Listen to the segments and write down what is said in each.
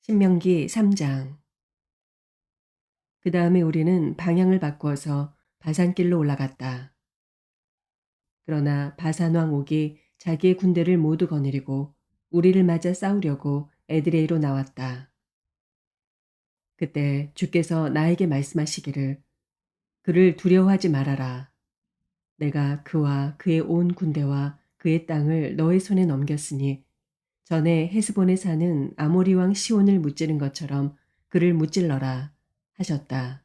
신명기 3장. 그 다음에 우리는 방향을 바꾸어서 바산길로 올라갔다. 그러나 바산 왕 옥이 자기의 군대를 모두 거느리고 우리를 맞아 싸우려고 에드레이로 나왔다. 그때 주께서 나에게 말씀하시기를 그를 두려워하지 말아라. 내가 그와 그의 온 군대와 그의 땅을 너의 손에 넘겼으니 전에 헤스본에 사는 아모리 왕 시온을 무찌른 것처럼 그를 무찔러라 하셨다.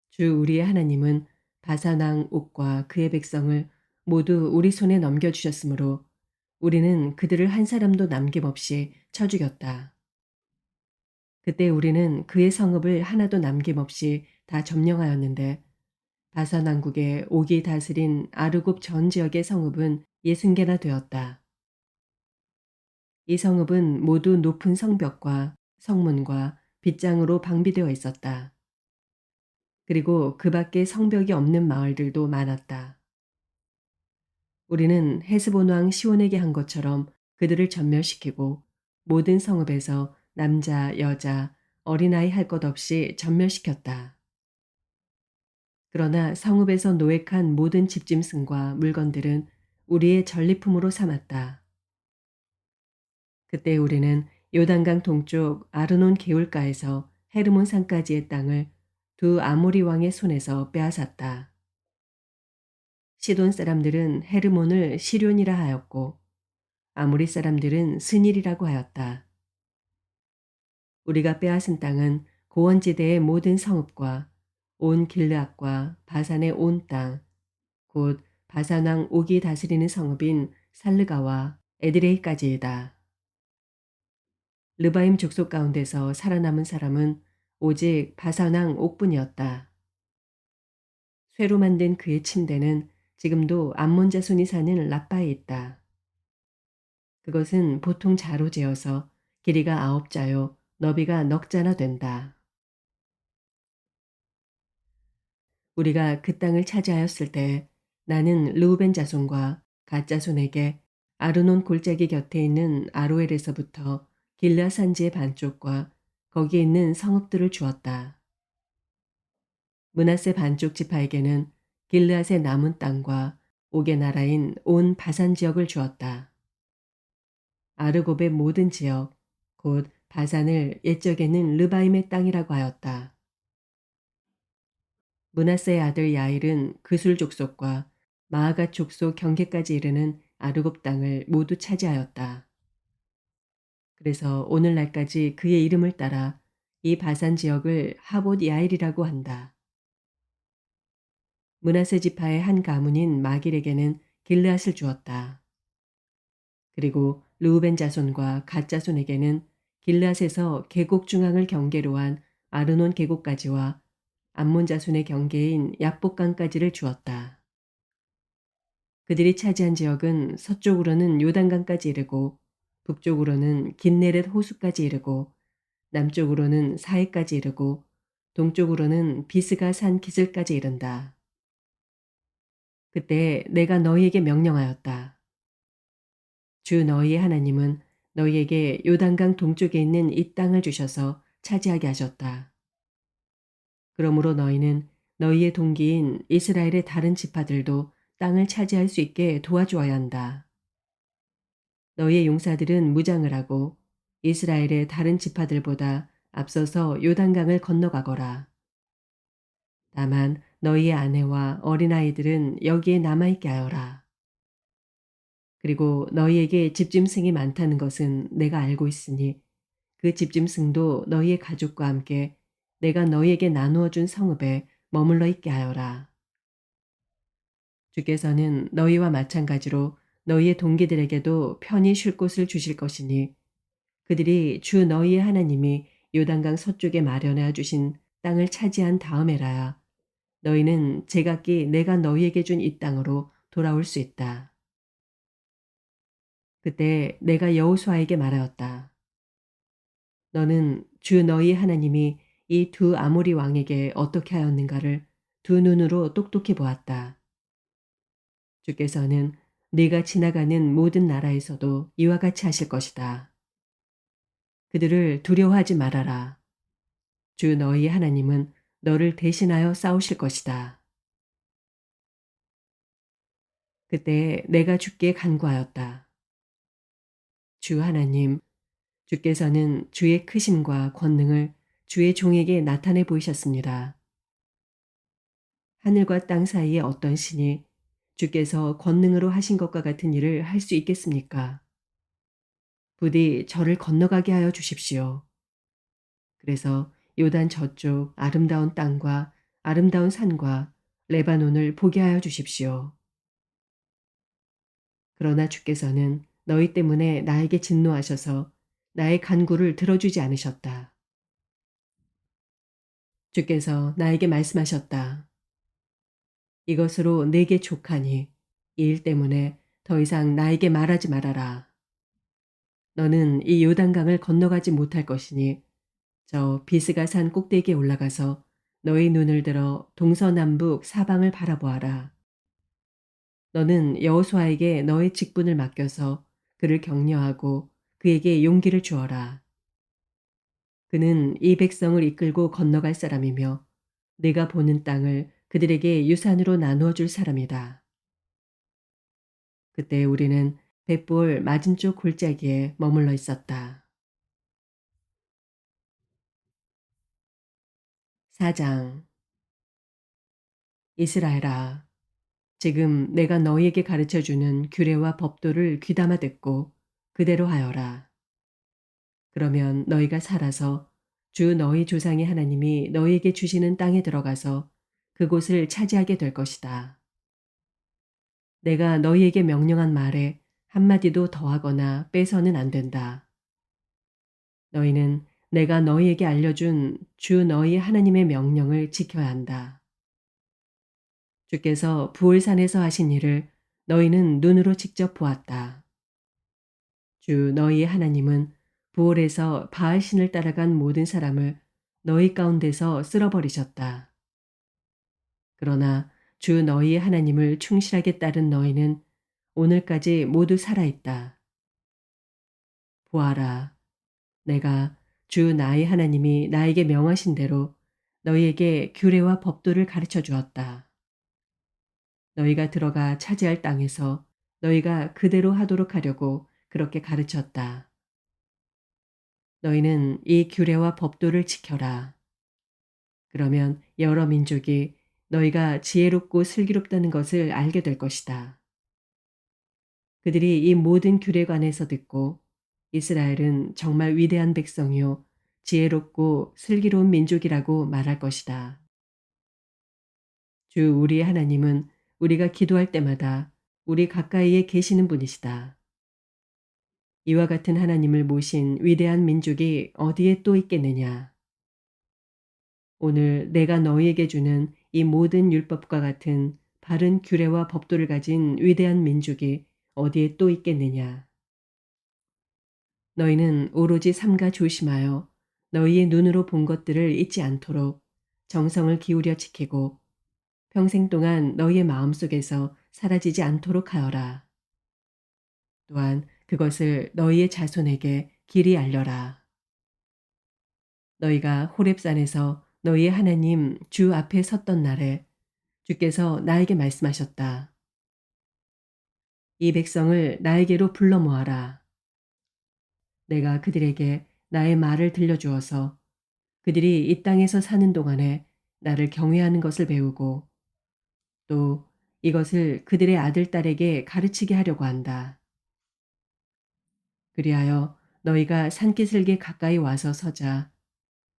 주 우리의 하나님은 바산왕 옥과 그의 백성을 모두 우리 손에 넘겨주셨으므로 우리는 그들을 한 사람도 남김없이 쳐 죽였다. 그때 우리는 그의 성읍을 하나도 남김없이 다 점령하였는데 바산 왕국의 옥이 다스린 아르곱 전 지역의 성읍은 60개나 되었다. 이 성읍은 모두 높은 성벽과 성문과 빗장으로 방비되어 있었다. 그리고 그 밖에 성벽이 없는 마을들도 많았다. 우리는 헤스본 왕 시온에게 한 것처럼 그들을 전멸시키고 모든 성읍에서 남자, 여자, 어린아이 할 것 없이 전멸시켰다. 그러나 성읍에서 노획한 모든 집짐승과 물건들은 우리의 전리품으로 삼았다. 그때 우리는 요단강 동쪽 아르논 개울가에서 헤르몬 산까지의 땅을 두 아모리 왕의 손에서 빼앗았다. 시돈 사람들은 헤르몬을 시륜이라 하였고 아모리 사람들은 스닐이라고 하였다. 우리가 빼앗은 땅은 고원지대의 모든 성읍과 온 길르앗과 바산의 온 땅, 곧 바산 왕 옥이 다스리는 성읍인 살르가와 에드레이까지이다. 르바임 족속 가운데서 살아남은 사람은 오직 바산 왕 옥뿐이었다. 쇠로 만든 그의 침대는 지금도 암몬 자손이 사는 라빠에 있다. 그것은 보통 자로 재어서 길이가 9자요 너비가 넉 자나 된다. 우리가 그 땅을 차지하였을 때 나는 르우벤 자손과 갓 자손에게 아르논 골짜기 곁에 있는 아로엘에서부터 길라 산지의 반쪽과 거기에 있는 성읍들을 주었다. 므낫세 반쪽 지파에게는 길르앗의 남은 땅과 옥의 나라인 온 바산 지역을 주었다. 아르곱의 모든 지역, 곧 바산을 옛적에는 르바임의 땅이라고 하였다. 므낫세의 아들 야일은 그술 족속과 마아갓 족속 경계까지 이르는 아르곱 땅을 모두 차지하였다. 그래서 오늘날까지 그의 이름을 따라 이 바산 지역을 하봇 야일이라고 한다. 므낫세 지파의 한 가문인 마길에게는 길르앗을 주었다. 그리고 르우벤 자손과 갓 자손에게는 길르앗에서 계곡 중앙을 경계로 한 아르논 계곡까지와 암몬 자손의 경계인 약복강까지를 주었다. 그들이 차지한 지역은 서쪽으로는 요단강까지 이르고 북쪽으로는 긴네렛 호수까지 이르고 남쪽으로는 사해까지 이르고 동쪽으로는 비스가 산 기슭까지 이른다. 그때 내가 너희에게 명령하였다. 주 너희의 하나님은 너희에게 요단강 동쪽에 있는 이 땅을 주셔서 차지하게 하셨다. 그러므로 너희는 너희의 동기인 이스라엘의 다른 지파들도 땅을 차지할 수 있게 도와주어야 한다. 너희의 용사들은 무장을 하고 이스라엘의 다른 지파들보다 앞서서 요단강을 건너가거라. 다만 너희의 아내와 어린아이들은 여기에 남아있게 하여라. 그리고 너희에게 집짐승이 많다는 것은 내가 알고 있으니 그 집짐승도 너희의 가족과 함께 내가 너희에게 나누어 준 성읍에 머물러 있게 하여라. 주께서는 너희와 마찬가지로 너희의 동기들에게도 편히 쉴 곳을 주실 것이니 그들이 주 너희의 하나님이 요단강 서쪽에 마련하여 주신 땅을 차지한 다음에라야 너희는 제각기 내가 너희에게 준 이 땅으로 돌아올 수 있다. 그때 내가 여호수아에게 말하였다. 너는 주 너희 하나님이 이 두 아모리 왕에게 어떻게 하였는가를 두 눈으로 똑똑히 보았다. 주께서는 네가 지나가는 모든 나라에서도 이와 같이 하실 것이다. 그들을 두려워하지 말아라. 주 너희 하나님은 너를 대신하여 싸우실 것이다. 그때 내가 주께 간구하였다. 주 하나님, 주께서는 주의 크심과 권능을 주의 종에게 나타내 보이셨습니다. 하늘과 땅 사이에 어떤 신이 주께서 권능으로 하신 것과 같은 일을 할 수 있겠습니까? 부디 저를 건너가게 하여 주십시오. 그래서 요단 저쪽 아름다운 땅과 아름다운 산과 레바논을 보게 하여 주십시오. 그러나 주께서는 너희 때문에 나에게 진노하셔서 나의 간구를 들어주지 않으셨다. 주께서 나에게 말씀하셨다. 이것으로 내게 족하니 이 일 때문에 더 이상 나에게 말하지 말아라. 너는 이 요단강을 건너가지 못할 것이니 저 비스가 산 꼭대기에 올라가서 너의 눈을 들어 동서남북 사방을 바라보아라. 너는 여호수아에게 너의 직분을 맡겨서 그를 격려하고 그에게 용기를 주어라. 그는 이 백성을 이끌고 건너갈 사람이며 네가 보는 땅을 그들에게 유산으로 나누어 줄 사람이다. 그때 우리는 벳볼 맞은쪽 골짜기에 머물러 있었다. 4장. 이스라엘아, 지금 내가 너희에게 가르쳐주는 규례와 법도를 귀담아 듣고 그대로 하여라. 그러면 너희가 살아서 주 너희 조상의 하나님이 너희에게 주시는 땅에 들어가서 그곳을 차지하게 될 것이다. 내가 너희에게 명령한 말에 한마디도 더하거나 빼서는 안 된다. 너희는 내가 너희에게 알려준 주 너희 하나님의 명령을 지켜야 한다. 주께서 부올산에서 하신 일을 너희는 눈으로 직접 보았다. 주 너희 하나님은 부올에서 바알신을 따라간 모든 사람을 너희 가운데서 쓸어버리셨다. 그러나 주 너희 하나님을 충실하게 따른 너희는 오늘까지 모두 살아있다. 보아라, 내가 주 나의 하나님이 나에게 명하신 대로 너희에게 규례와 법도를 가르쳐 주었다. 너희가 들어가 차지할 땅에서 너희가 그대로 하도록 하려고 그렇게 가르쳤다. 너희는 이 규례와 법도를 지켜라. 그러면 여러 민족이 너희가 지혜롭고 슬기롭다는 것을 알게 될 것이다. 그들이 이 모든 규례관에서 듣고 이스라엘은 정말 위대한 백성이요 지혜롭고 슬기로운 민족이라고 말할 것이다. 주 우리 하나님은 우리가 기도할 때마다 우리 가까이에 계시는 분이시다. 이와 같은 하나님을 모신 위대한 민족이 어디에 또 있겠느냐. 오늘 내가 너희에게 주는 이 모든 율법과 같은 바른 규례와 법도를 가진 위대한 민족이 어디에 또 있겠느냐. 너희는 오로지 삼가 조심하여 너희의 눈으로 본 것들을 잊지 않도록 정성을 기울여 지키고 평생 동안 너희의 마음속에서 사라지지 않도록 하여라. 또한 그것을 너희의 자손에게 길이 알려라. 너희가 호렙산에서 너희의 하나님 주 앞에 섰던 날에 주께서 나에게 말씀하셨다. 이 백성을 나에게로 불러 모아라. 내가 그들에게 나의 말을 들려주어서 그들이 이 땅에서 사는 동안에 나를 경외하는 것을 배우고 또 이것을 그들의 아들, 딸에게 가르치게 하려고 한다. 그리하여 너희가 산기슭에 가까이 와서 서자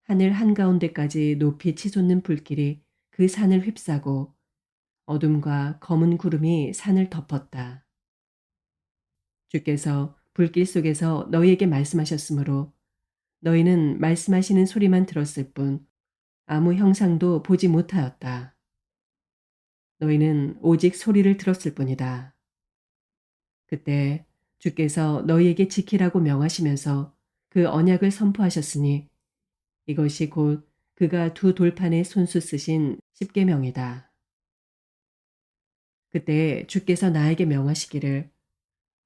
하늘 한가운데까지 높이 치솟는 불길이 그 산을 휩싸고 어둠과 검은 구름이 산을 덮었다. 주께서 불길 속에서 너희에게 말씀하셨으므로 너희는 말씀하시는 소리만 들었을 뿐 아무 형상도 보지 못하였다. 너희는 오직 소리를 들었을 뿐이다. 그때 주께서 너희에게 지키라고 명하시면서 그 언약을 선포하셨으니 이것이 곧 그가 두 돌판에 손수 쓰신 십계명이다. 그때 주께서 나에게 명하시기를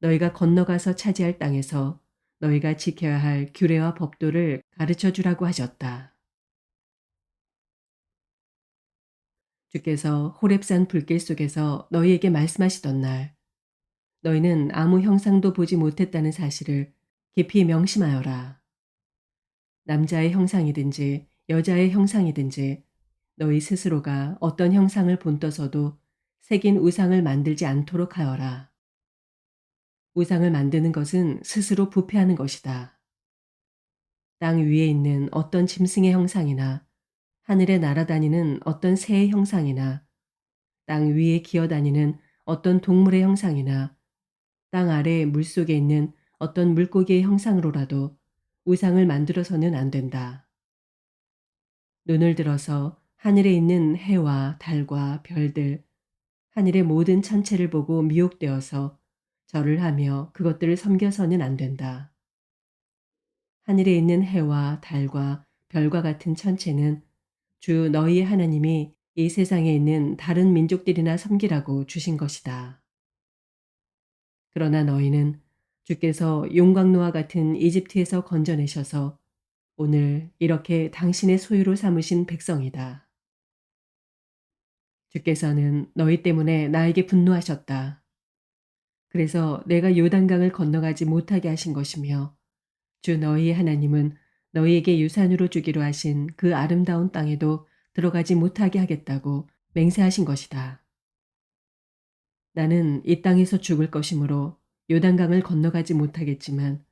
너희가 건너가서 차지할 땅에서 너희가 지켜야 할 규례와 법도를 가르쳐 주라고 하셨다. 주께서 호렙산 불길 속에서 너희에게 말씀하시던 날, 너희는 아무 형상도 보지 못했다는 사실을 깊이 명심하여라. 남자의 형상이든지 여자의 형상이든지 너희 스스로가 어떤 형상을 본떠서도 새긴 우상을 만들지 않도록 하여라. 우상을 만드는 것은 스스로 부패하는 것이다. 땅 위에 있는 어떤 짐승의 형상이나 하늘에 날아다니는 어떤 새의 형상이나 땅 위에 기어다니는 어떤 동물의 형상이나 땅 아래 물속에 있는 어떤 물고기의 형상으로라도 우상을 만들어서는 안 된다. 눈을 들어서 하늘에 있는 해와 달과 별들, 하늘의 모든 천체를 보고 미혹되어서 절을 하며 그것들을 섬겨서는 안 된다. 하늘에 있는 해와 달과 별과 같은 천체는 주 너희의 하나님이 이 세상에 있는 다른 민족들이나 섬기라고 주신 것이다. 그러나 너희는 주께서 용광로와 같은 이집트에서 건져내셔서 오늘 이렇게 당신의 소유로 삼으신 백성이다. 주께서는 너희 때문에 나에게 분노하셨다. 그래서 내가 요단강을 건너가지 못하게 하신 것이며 주 너희의 하나님은 너희에게 유산으로 주기로 하신 그 아름다운 땅에도 들어가지 못하게 하겠다고 맹세하신 것이다. 나는 이 땅에서 죽을 것이므로 요단강을 건너가지 못하겠지만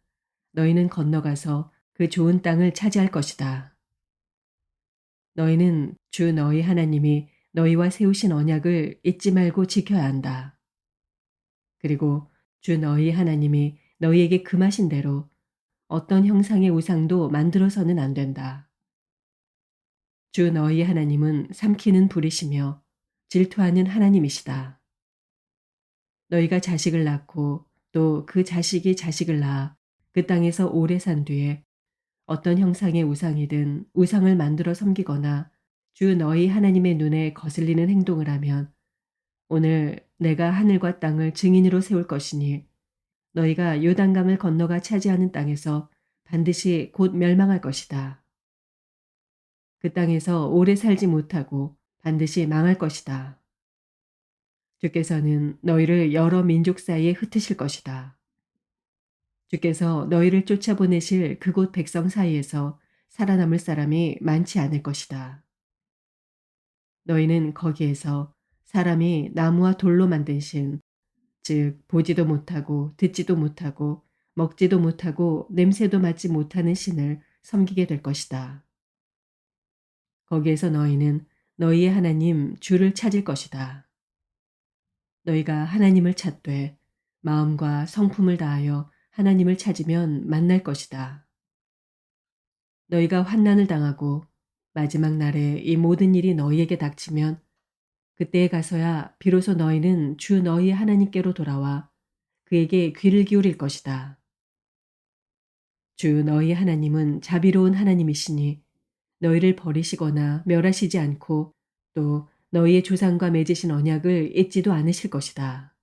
너희는 건너가서 그 좋은 땅을 차지할 것이다. 너희는 주 너희 하나님이 너희와 세우신 언약을 잊지 말고 지켜야 한다. 그리고 주 너희 하나님이 너희에게 금하신 대로 어떤 형상의 우상도 만들어서는 안 된다. 주 너희 하나님은 삼키는 불이시며 질투하는 하나님이시다. 너희가 자식을 낳고 또 그 자식이 자식을 낳아 그 땅에서 오래 산 뒤에 어떤 형상의 우상이든 우상을 만들어 섬기거나 주 너희 하나님의 눈에 거슬리는 행동을 하면 오늘 내가 하늘과 땅을 증인으로 세울 것이니 너희가 요단강을 건너가 차지하는 땅에서 반드시 곧 멸망할 것이다. 그 땅에서 오래 살지 못하고 반드시 망할 것이다. 주께서는 너희를 여러 민족 사이에 흩으실 것이다. 주께서 너희를 쫓아보내실 그곳 백성 사이에서 살아남을 사람이 많지 않을 것이다. 너희는 거기에서 사람이 나무와 돌로 만든 신, 즉 보지도 못하고 듣지도 못하고 먹지도 못하고 냄새도 맡지 못하는 신을 섬기게 될 것이다. 거기에서 너희는 너희의 하나님 주를 찾을 것이다. 너희가 하나님을 찾되 마음과 성품을 다하여 하나님을 찾으면 만날 것이다. 너희가 환난을 당하고 마지막 날에 이 모든 일이 너희에게 닥치면 그때에 가서야 비로소 너희는 주 너희 하나님께로 돌아와 그에게 귀를 기울일 것이다. 주 너희 하나님은 자비로운 하나님이시니 너희를 버리시거나 멸하시지 않고 또 너희의 조상과 맺으신 언약을 잊지도 않으실 것이다.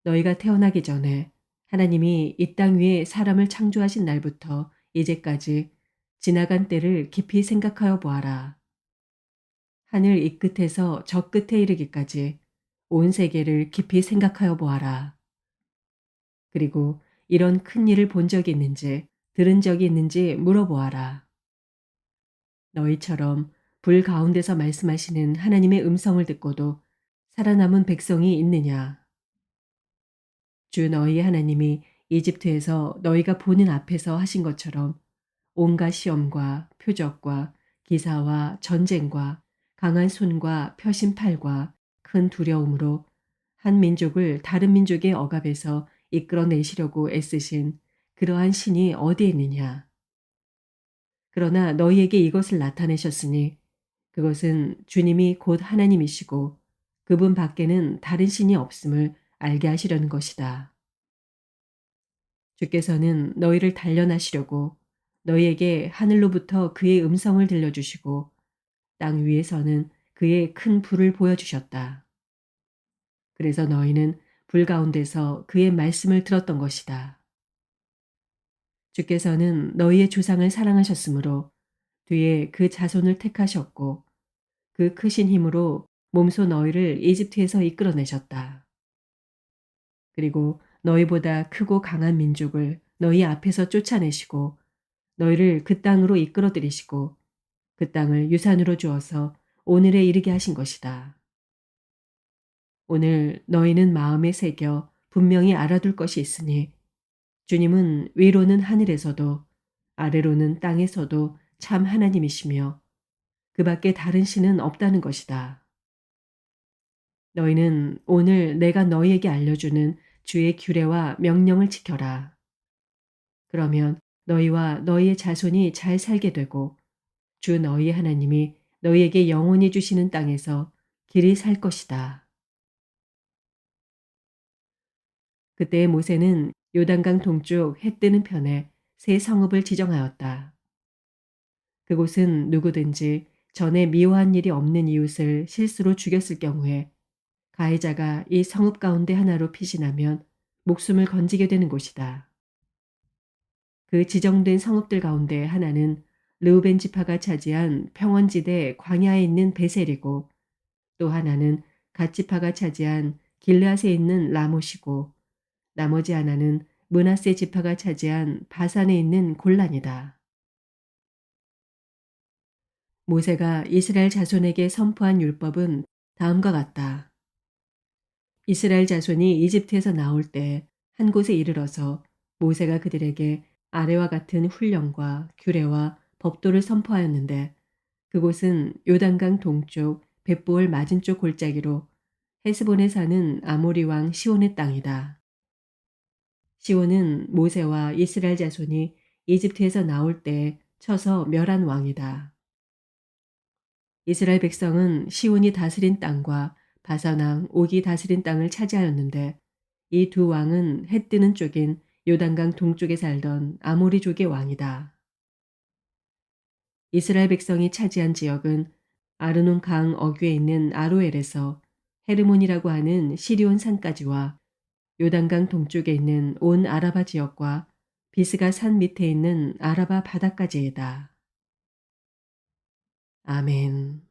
너희가 태어나기 전에 하나님이 이 땅 위에 사람을 창조하신 날부터 이제까지 지나간 때를 깊이 생각하여 보아라. 하늘 이 끝에서 저 끝에 이르기까지 온 세계를 깊이 생각하여 보아라. 그리고 이런 큰 일을 본 적이 있는지 들은 적이 있는지 물어보아라. 너희처럼 불 가운데서 말씀하시는 하나님의 음성을 듣고도 살아남은 백성이 있느냐? 주 너희 하나님이 이집트에서 너희가 보는 앞에서 하신 것처럼 온갖 시험과 표적과 기사와 전쟁과 강한 손과 펴신 팔과 큰 두려움으로 한 민족을 다른 민족의 억압에서 이끌어내시려고 애쓰신 그러한 신이 어디에 있느냐? 그러나 너희에게 이것을 나타내셨으니 그것은 주님이 곧 하나님이시고 그분 밖에는 다른 신이 없음을 알게 하시려는 것이다. 주께서는 너희를 단련하시려고 너희에게 하늘로부터 그의 음성을 들려주시고 땅 위에서는 그의 큰 불을 보여주셨다. 그래서 너희는 불 가운데서 그의 말씀을 들었던 것이다. 주께서는 너희의 조상을 사랑하셨으므로 뒤에 그 자손을 택하셨고 그 크신 힘으로 몸소 너희를 이집트에서 이끌어내셨다. 그리고 너희보다 크고 강한 민족을 너희 앞에서 쫓아내시고 너희를 그 땅으로 이끌어들이시고 그 땅을 유산으로 주어서 오늘에 이르게 하신 것이다. 오늘 너희는 마음에 새겨 분명히 알아둘 것이 있으니 주님은 위로는 하늘에서도 아래로는 땅에서도 참 하나님이시며 그 밖에 다른 신은 없다는 것이다. 너희는 오늘 내가 너희에게 알려주는 주의 규례와 명령을 지켜라. 그러면 너희와 너희의 자손이 잘 살게 되고 주 너희의 하나님이 너희에게 영원히 주시는 땅에서 길이 살 것이다. 그때 모세는 요단강 동쪽 해 뜨는 편에 새 성읍을 지정하였다. 그곳은 누구든지 전에 미워한 일이 없는 이웃을 실수로 죽였을 경우에 가해자가 이 성읍 가운데 하나로 피신하면 목숨을 건지게 되는 곳이다. 그 지정된 성읍들 가운데 하나는 르우벤 지파가 차지한 평원지대 광야에 있는 베셀이고 또 하나는 갓 지파가 차지한 길르앗에 있는 라못이고 나머지 하나는 므낫세 지파가 차지한 바산에 있는 골란이다. 모세가 이스라엘 자손에게 선포한 율법은 다음과 같다. 이스라엘 자손이 이집트에서 나올 때 한 곳에 이르러서 모세가 그들에게 아래와 같은 훈령과 규례와 법도를 선포하였는데 그곳은 요단강 동쪽 벳보을 맞은쪽 골짜기로 헤스본에 사는 아모리 왕 시온의 땅이다. 시온은 모세와 이스라엘 자손이 이집트에서 나올 때 쳐서 멸한 왕이다. 이스라엘 백성은 시온이 다스린 땅과 바산 왕 옥이 다스린 땅을 차지하였는데 이 두 왕은 해 뜨는 쪽인 요단강 동쪽에 살던 아모리족의 왕이다. 이스라엘 백성이 차지한 지역은 아르논 강 어귀에 있는 아로엘에서 헤르몬이라고 하는 시리온 산까지와 요단강 동쪽에 있는 온 아라바 지역과 비스가 산 밑에 있는 아라바 바다까지이다. 아멘.